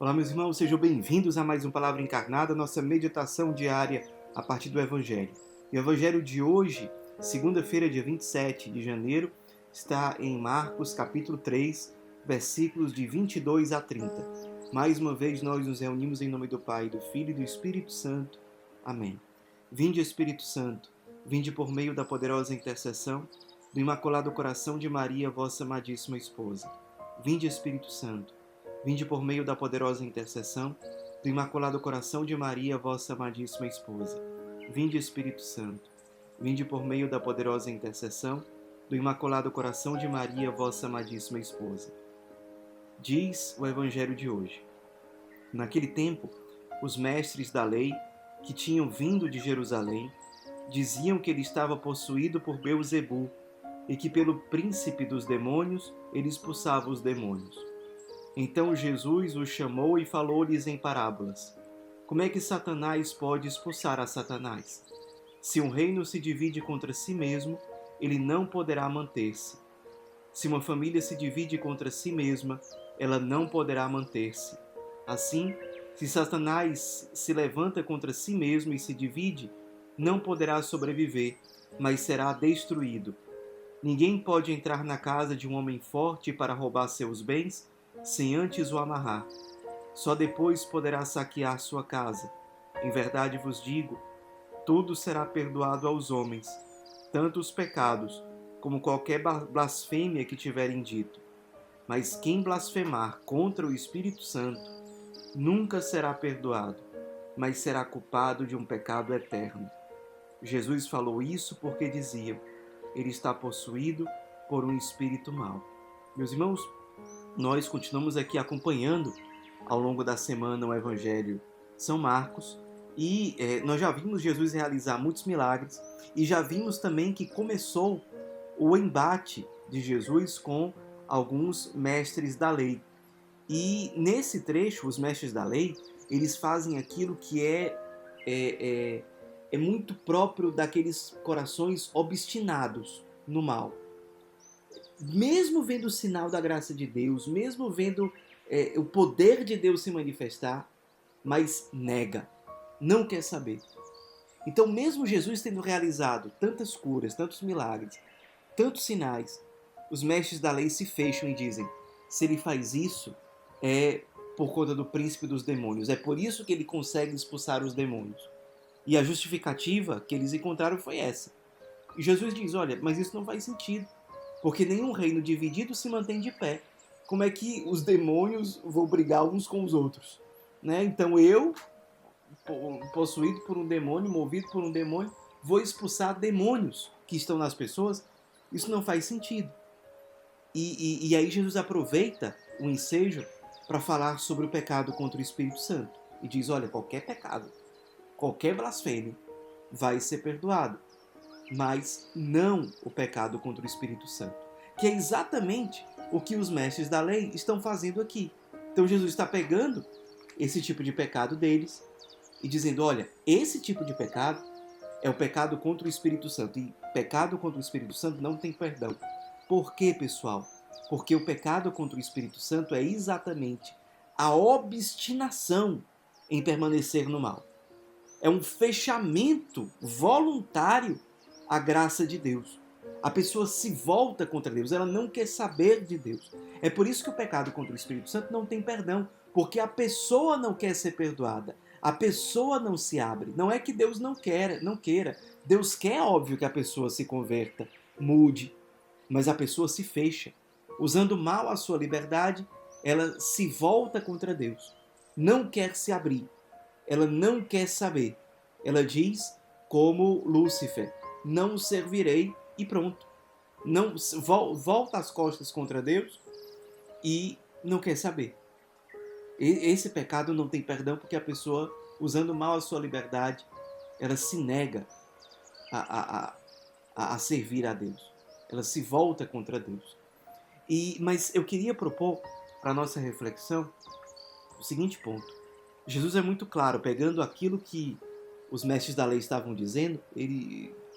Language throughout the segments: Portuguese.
Olá, meus irmãos, sejam bem-vindos a mais um Palavra Encarnada, nossa meditação diária a partir do Evangelho. E o Evangelho de hoje, segunda-feira, dia 27 de janeiro, está em Marcos, capítulo 3, versículos de 22 a 30. Mais uma vez, nós nos reunimos em nome do Pai, do Filho e do Espírito Santo. Amém. Vinde, Espírito Santo, vinde por meio da poderosa intercessão do Imaculado Coração de Maria, vossa amadíssima esposa. Vinde, Espírito Santo, vinde por meio da poderosa intercessão do Imaculado Coração de Maria, vossa amadíssima esposa. Vinde, Espírito Santo, vinde por meio da poderosa intercessão do Imaculado Coração de Maria, vossa amadíssima esposa. Diz o Evangelho de hoje. Naquele tempo, os mestres da lei, que tinham vindo de Jerusalém, diziam que ele estava possuído por Beelzebu e que pelo príncipe dos demônios ele expulsava os demônios. Então Jesus os chamou e falou-lhes em parábolas. Como é que Satanás pode expulsar a Satanás? Se um reino se divide contra si mesmo, ele não poderá manter-se. Se uma família se divide contra si mesma, ela não poderá manter-se. Assim, se Satanás se levanta contra si mesmo e se divide, não poderá sobreviver, mas será destruído. Ninguém pode entrar na casa de um homem forte para roubar seus bens, sem antes o amarrar. Só depois poderá saquear sua casa. Em verdade vos digo, tudo será perdoado aos homens, tanto os pecados, como qualquer blasfêmia que tiverem dito. Mas quem blasfemar contra o Espírito Santo, nunca será perdoado, mas será culpado de um pecado eterno. Jesus falou isso porque diziam, ele está possuído por um espírito mau. Meus irmãos, nós continuamos aqui acompanhando ao longo da semana o Evangelho de São Marcos e nós já vimos Jesus realizar muitos milagres e já vimos também que começou o embate de Jesus com alguns mestres da lei. E nesse trecho, os mestres da lei, eles fazem aquilo que é muito próprio daqueles corações obstinados no mal. Mesmo vendo o sinal da graça de Deus, mesmo vendo o poder de Deus se manifestar, mas nega, não quer saber. Então, mesmo Jesus tendo realizado tantas curas, tantos milagres, tantos sinais, os mestres da lei se fecham e dizem, se ele faz isso, é por conta do príncipe dos demônios, é por isso que ele consegue expulsar os demônios. E a justificativa que eles encontraram foi essa. E Jesus diz, olha, mas isso não faz sentido. Porque nenhum reino dividido se mantém de pé. Como é que os demônios vão brigar uns com os outros? Né? Então eu, possuído por um demônio, movido por um demônio, vou expulsar demônios que estão nas pessoas? Isso não faz sentido. E aí Jesus aproveita o ensejo para falar sobre o pecado contra o Espírito Santo. E diz, olha, qualquer pecado, qualquer blasfêmia vai ser perdoado. Mas não o pecado contra o Espírito Santo, que é exatamente o que os mestres da lei estão fazendo aqui. Então Jesus está pegando esse tipo de pecado deles e dizendo, olha, esse tipo de pecado é o pecado contra o Espírito Santo, e pecado contra o Espírito Santo não tem perdão. Por quê, pessoal? Porque o pecado contra o Espírito Santo é exatamente a obstinação em permanecer no mal. É um fechamento voluntário à graça de Deus. A pessoa se volta contra Deus, ela não quer saber de Deus. É por isso que o pecado contra o Espírito Santo não tem perdão, porque a pessoa não quer ser perdoada, a pessoa não se abre. Não é que Deus não queira. Deus quer, óbvio, que a pessoa se converta, mude, mas a pessoa se fecha. Usando mal a sua liberdade, ela se volta contra Deus. Não quer se abrir. Ela não quer saber. Ela diz, como Lúcifer, não o servirei e pronto. Não volta as costas contra Deus e não quer saber. Esse pecado não tem perdão porque a pessoa, usando mal a sua liberdade, ela se nega a servir a Deus. Ela se volta contra Deus. Mas eu queria propor para a nossa reflexão o seguinte ponto. Jesus é muito claro, pegando aquilo que os mestres da lei estavam dizendo,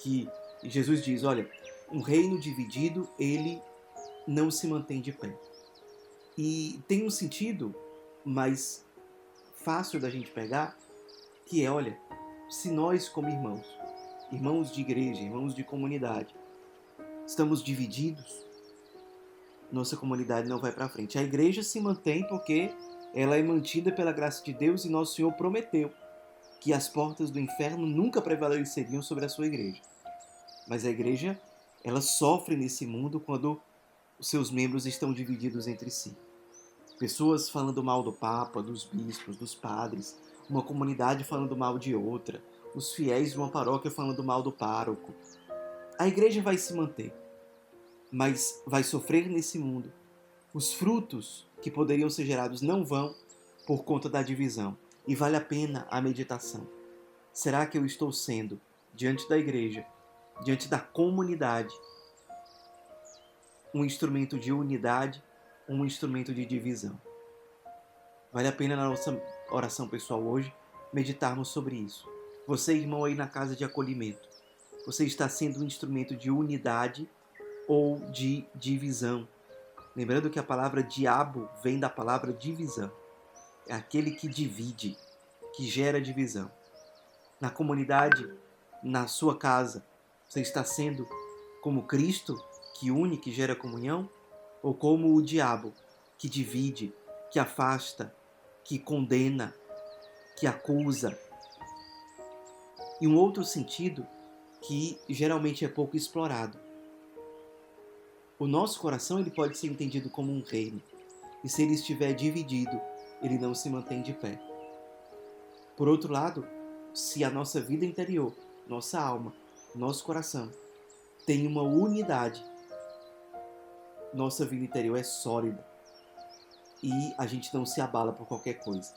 que Jesus diz, olha, um reino dividido, ele não se mantém de pé. E tem um sentido mais fácil da gente pegar, que é, olha, se nós como irmãos, irmãos de igreja, irmãos de comunidade, estamos divididos, nossa comunidade não vai para frente. A igreja se mantém porque ela é mantida pela graça de Deus e Nosso Senhor prometeu que as portas do inferno nunca prevaleceriam sobre a sua igreja. Mas a igreja, ela sofre nesse mundo quando os seus membros estão divididos entre si. Pessoas falando mal do Papa, dos bispos, dos padres, uma comunidade falando mal de outra, os fiéis de uma paróquia falando mal do pároco. A igreja vai se manter, mas vai sofrer nesse mundo. Os frutos que poderiam ser gerados não vão por conta da divisão. E vale a pena a meditação. Será que eu estou sendo, diante da igreja, diante da comunidade, um instrumento de unidade ou um instrumento de divisão? Vale a pena na nossa oração pessoal hoje meditarmos sobre isso. Você, irmão, aí na casa de acolhimento, você está sendo um instrumento de unidade ou de divisão? Lembrando que a palavra diabo vem da palavra divisão. É aquele que divide, que gera divisão. Na comunidade, na sua casa, você está sendo como Cristo, que une, que gera comunhão? Ou como o diabo, que divide, que afasta, que condena, que acusa? E um outro sentido que geralmente é pouco explorado. O nosso coração ele pode ser entendido como um reino, e se ele estiver dividido, ele não se mantém de pé. Por outro lado, se a nossa vida interior, nossa alma, nosso coração tem uma unidade, nossa vida interior é sólida e a gente não se abala por qualquer coisa.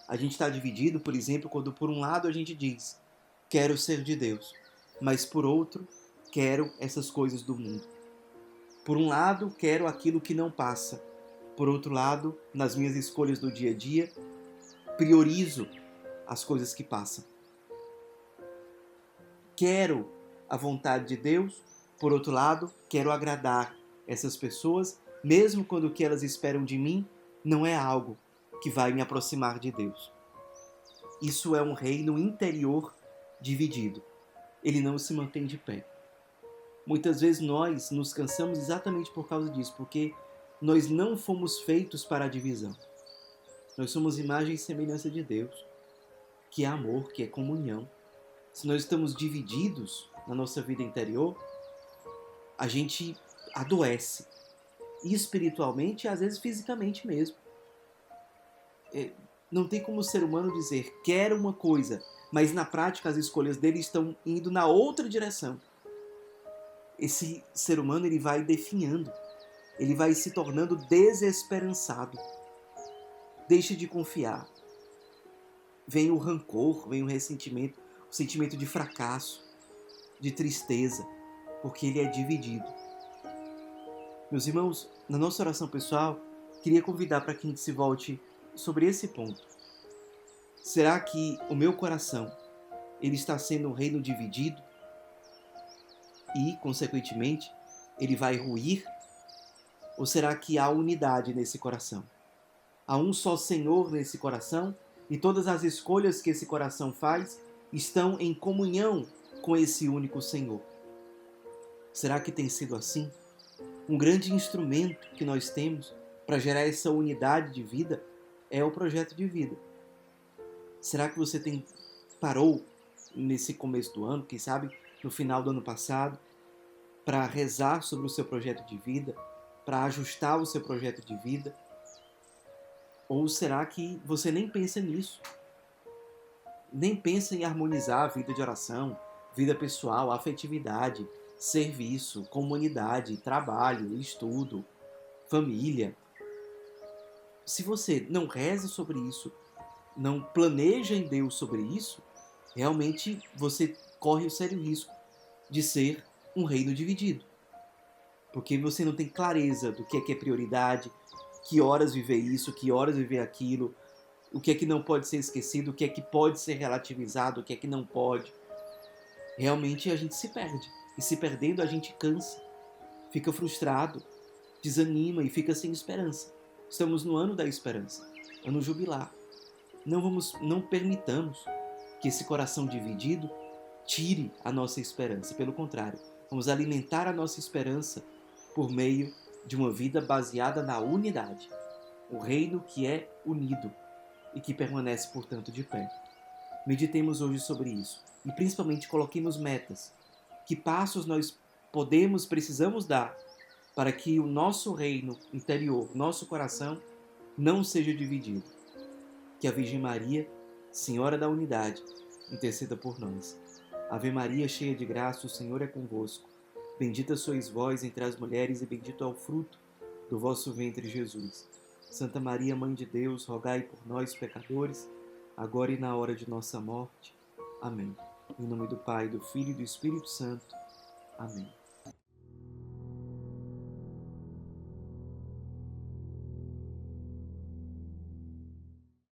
A gente está dividido, por exemplo, quando por um lado a gente diz, quero ser de Deus, mas por outro, quero essas coisas do mundo. Por um lado, quero aquilo que não passa. Por outro lado, nas minhas escolhas do dia a dia, priorizo as coisas que passam. Quero a vontade de Deus, por outro lado, quero agradar essas pessoas, mesmo quando o que elas esperam de mim não é algo que vai me aproximar de Deus. Isso é um reino interior dividido. Ele não se mantém de pé. Muitas vezes nós nos cansamos exatamente por causa disso, porque nós não fomos feitos para a divisão. Nós somos imagem e semelhança de Deus, que é amor, que é comunhão. Se nós estamos divididos na nossa vida interior, a gente adoece. E espiritualmente e às vezes fisicamente mesmo. Não tem como o ser humano dizer, quero uma coisa, mas na prática as escolhas dele estão indo na outra direção. Esse ser humano ele vai definhando, ele vai se tornando desesperançado, deixa de confiar. Vem o rancor, vem o ressentimento, o sentimento de fracasso, de tristeza, porque ele é dividido. Meus irmãos, na nossa oração pessoal, queria convidar para que a gente se volte sobre esse ponto. Será que o meu coração ele está sendo um reino dividido? E, consequentemente, ele vai ruir? Ou será que há unidade nesse coração? Há um só Senhor nesse coração e todas as escolhas que esse coração faz estão em comunhão com esse único Senhor? Será que tem sido assim? Um grande instrumento que nós temos para gerar essa unidade de vida é o projeto de vida. Será que você parou nesse começo do ano, quem sabe no final do ano passado, para rezar sobre o seu projeto de vida, para ajustar o seu projeto de vida? Ou será que você nem pensa nisso? Nem pensa em harmonizar a vida de oração, vida pessoal, afetividade, serviço, comunidade, trabalho, estudo, família? Se você não reza sobre isso, não planeja em Deus sobre isso, realmente você corre o sério risco de ser um reino dividido. Porque você não tem clareza do que é prioridade, que horas viver isso, que horas viver aquilo, o que é que não pode ser esquecido, o que é que pode ser relativizado, o que é que não pode. Realmente a gente se perde. E se perdendo a gente cansa, fica frustrado, desanima e fica sem esperança. Estamos no ano da esperança, ano jubilar. não permitamos que esse coração dividido tire a nossa esperança. Pelo contrário, vamos alimentar a nossa esperança por meio de uma vida baseada na unidade. O reino que é unido e que permanece, portanto, de pé. Meditemos hoje sobre isso e principalmente coloquemos metas. Que passos nós precisamos dar para que o nosso reino interior, nosso coração, não seja dividido. Que a Virgem Maria, Senhora da Unidade, interceda por nós. Ave Maria, cheia de graça, o Senhor é convosco. Bendita sois vós entre as mulheres e bendito é o fruto do vosso ventre, Jesus. Santa Maria, Mãe de Deus, rogai por nós, pecadores, agora e na hora de nossa morte. Amém. Em nome do Pai, do Filho e do Espírito Santo. Amém.